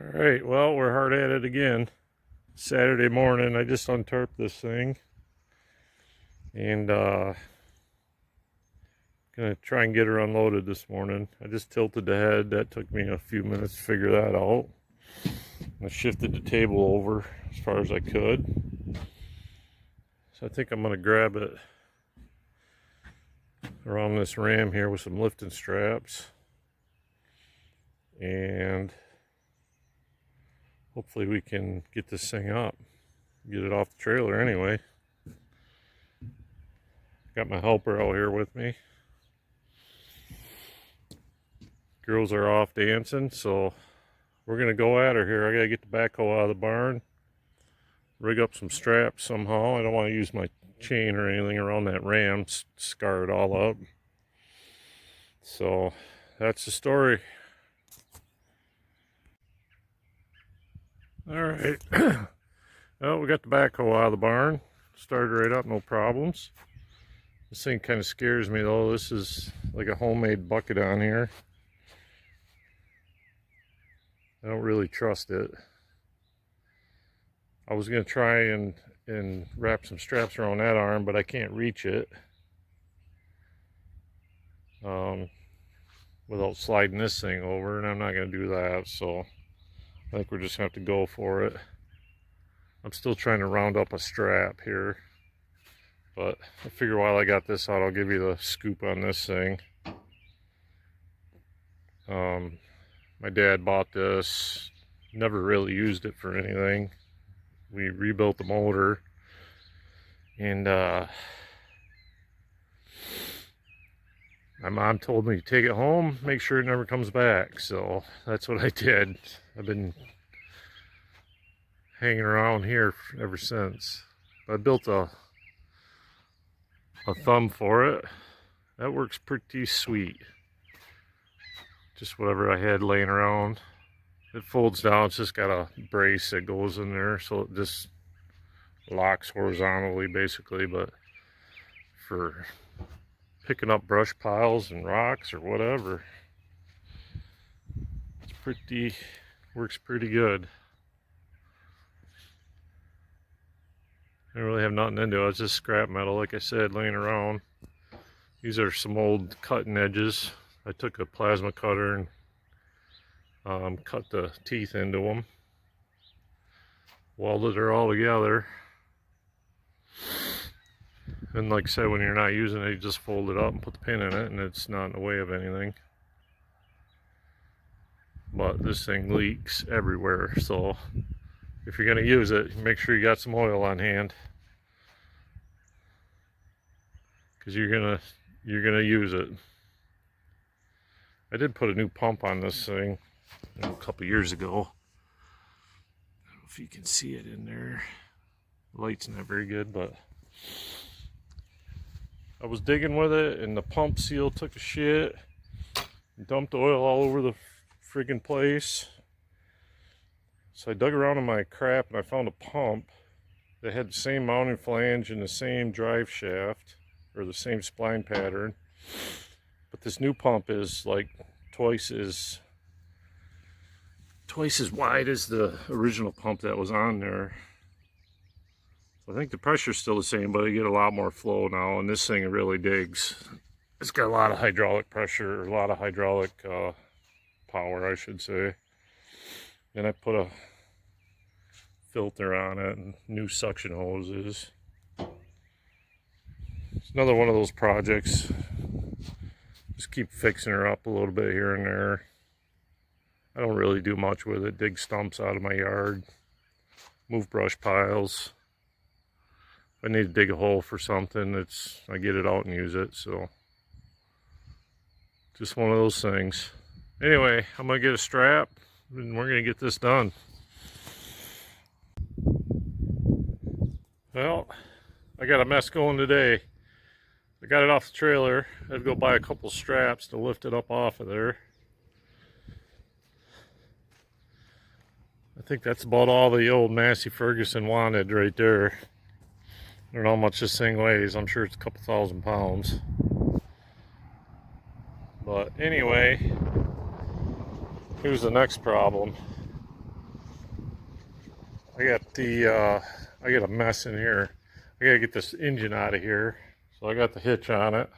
All right, well, we're hard at it again. Saturday morning, I just untarped this thing and gonna try and get her unloaded this morning. I just tilted the head. That took me a few minutes to figure that out. I shifted the table over as far as I could. So I think I'm gonna grab it around this ram here with some lifting straps, and hopefully we can get this thing up, get it off the trailer anyway. Got my helper out here with me. Girls are off dancing, so we're gonna go at her here. I gotta get the backhoe out of the barn, rig up some straps somehow. I don't want to use my chain or anything around that ram, scar it all up. So that's the story. All right. Well, we got the backhoe out of the barn. Started right up, no problems. This thing kind of scares me though. This is like a homemade bucket on here. I don't really trust it. I was gonna try and wrap some straps around that arm, but I can't reach it without sliding this thing over, and I'm not gonna do that. So I think we're just gonna have to go for it. I'm still trying to round up a strap here, but I figure while I got this out, I'll give you the scoop on this thing. My dad bought this, never really used it for anything. We rebuilt the motor, and my mom told me to take it home, make sure it never comes back. So that's what I did. I've been hanging around here ever since. I built a thumb for it. That works pretty sweet. Just whatever I had laying around. It folds down. It's just got a brace that goes in there, so it just locks horizontally basically. But for picking up brush piles and rocks or whatever, it's works pretty good. I don't really have nothing into it. It's just scrap metal, like I said, laying around. These are some old cutting edges. I took a plasma cutter and cut the teeth into them. Welded her all together. And like I said, when you're not using it, you just fold it up and put the pin in it, and it's not in the way of anything. But this thing leaks everywhere, so if you're gonna use it, make sure you got some oil on hand, because you're gonna use it. I did put a new pump on this thing a couple years ago. I don't know if you can see it in there. The light's not very good, but I was digging with it, and the pump seal took a shit and dumped oil all over the friggin' place. So I dug around in my crap and I found a pump that had the same mounting flange and the same drive shaft, or the same spline pattern. But this new pump is like twice as wide as the original pump that was on there. So I think the pressure's still the same, but I get a lot more flow now, and this thing really digs. It's got a lot of hydraulic pressure, or a lot of hydraulic power, I should say. Then I put a filter on it and new suction hoses. It's another one of those projects. Just keep fixing her up a little bit here and there. I don't really do much with it. Dig stumps out of my yard, move brush piles. If I need to dig a hole for something, I get it out and use it. So just one of those things. Anyway, I'm gonna get a strap and we're gonna get this done. Well, I got a mess going today. I got it off the trailer. I had to go buy a couple straps to lift it up off of there. I think that's about all the old Massey Ferguson wanted right there. I don't know how much this thing weighs. I'm sure it's a couple thousand pounds. But anyway, here's the next problem. I got a mess in here. I gotta get this engine out of here. So I got the hitch on it.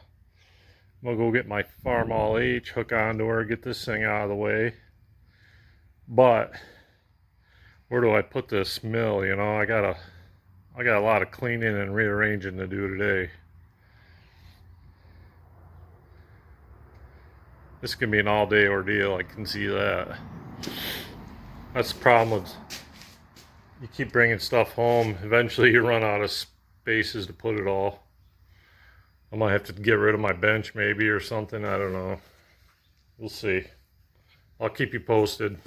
I'm gonna go get my Farmall H, hook onto her, get this thing out of the way. But where do I put this mill? You know, I got a lot of cleaning and rearranging to do today. This is gonna be an all-day ordeal. I can see that. That's the problem with you keep bringing stuff home. Eventually, you run out of spaces to put it all. I might have to get rid of my bench maybe or something. I don't know. We'll see. I'll keep you posted.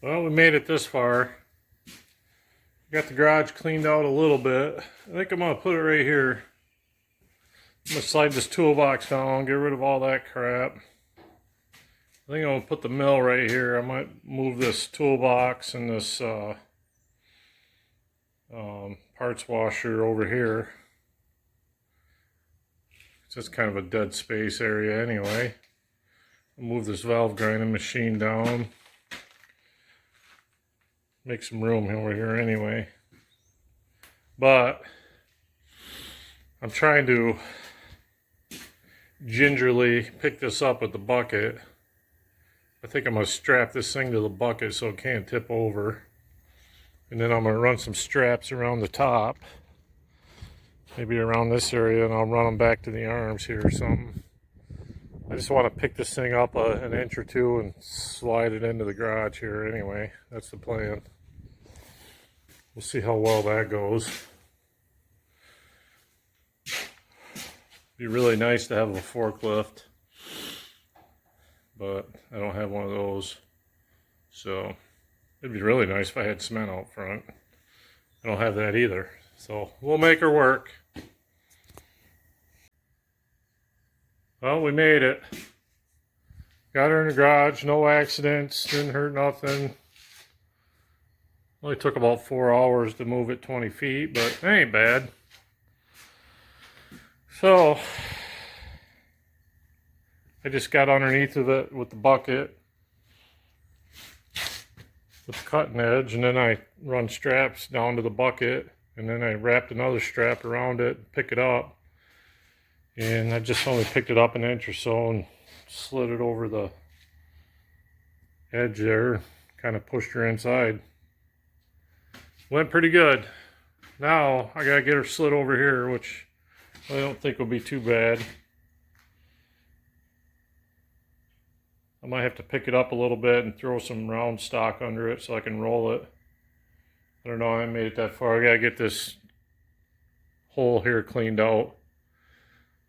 Well, we made it this far. Got the garage cleaned out a little bit. I think I'm going to put it right here. I'm going to slide this toolbox down, get rid of all that crap. I think I'm going to put the mill right here. I might move this toolbox and this parts washer over here. It's just kind of a dead space area anyway. I'll move this valve grinding machine down. Make some room over here anyway. But I'm trying to gingerly pick this up with the bucket. I think I'm going to strap this thing to the bucket so it can't tip over. And then I'm going to run some straps around the top. Maybe around this area, and I'll run them back to the arms here or something. I just want to pick this thing up an inch or two and slide it into the garage here anyway. That's the plan. We'll see how well that goes. Be really nice to have a forklift, but I don't have one of those. So it'd be really nice if I had cement out front. I don't have that either. So we'll make her work. Well, we made it. Got her in the garage, no accidents, didn't hurt nothing. Only took about 4 hours to move it 20 feet, but it ain't bad. So I just got underneath of it with the bucket with the cutting edge, and then I run straps down to the bucket, and then I wrapped another strap around it, pick it up, and I just only picked it up an inch or so and slid it over the edge there, kind of pushed her inside. Went pretty good. Now I gotta get her slid over here, which I don't think will be too bad. I might have to pick it up a little bit and throw some round stock under it so I can roll it. I don't know, I made it that far. I gotta get this hole here cleaned out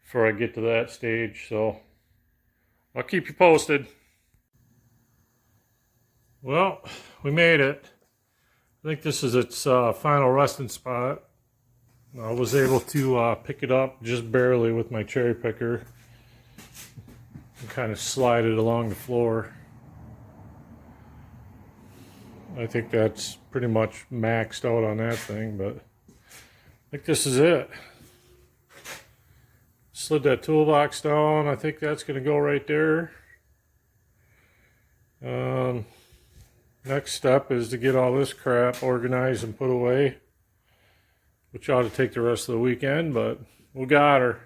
before I get to that stage, so I'll keep you posted. Well, we made it. I think this is its final resting spot. I was able to pick it up just barely with my cherry picker and kind of slide it along the floor. I think that's pretty much maxed out on that thing, but I think this is it. Slid that toolbox down. I think that's going to go right there. Next step is to get all this crap organized and put away, which ought to take the rest of the weekend, but we got her.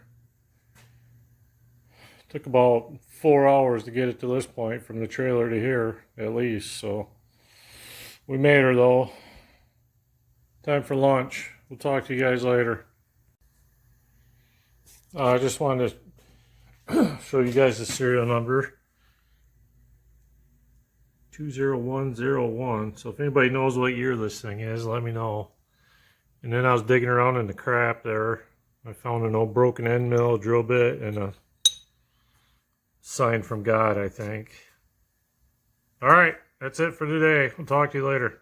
Took about 4 hours to get it to this point from the trailer to here, at least, so we made her though. Time for lunch. We'll talk to you guys later. I just wanted to show you guys the serial number. 20101. So if anybody knows what year this thing is, let me know. And then I was digging around in the crap there. I found an old broken end mill, drill bit, and a sign from God, I think. Alright, that's it for today. We'll talk to you later.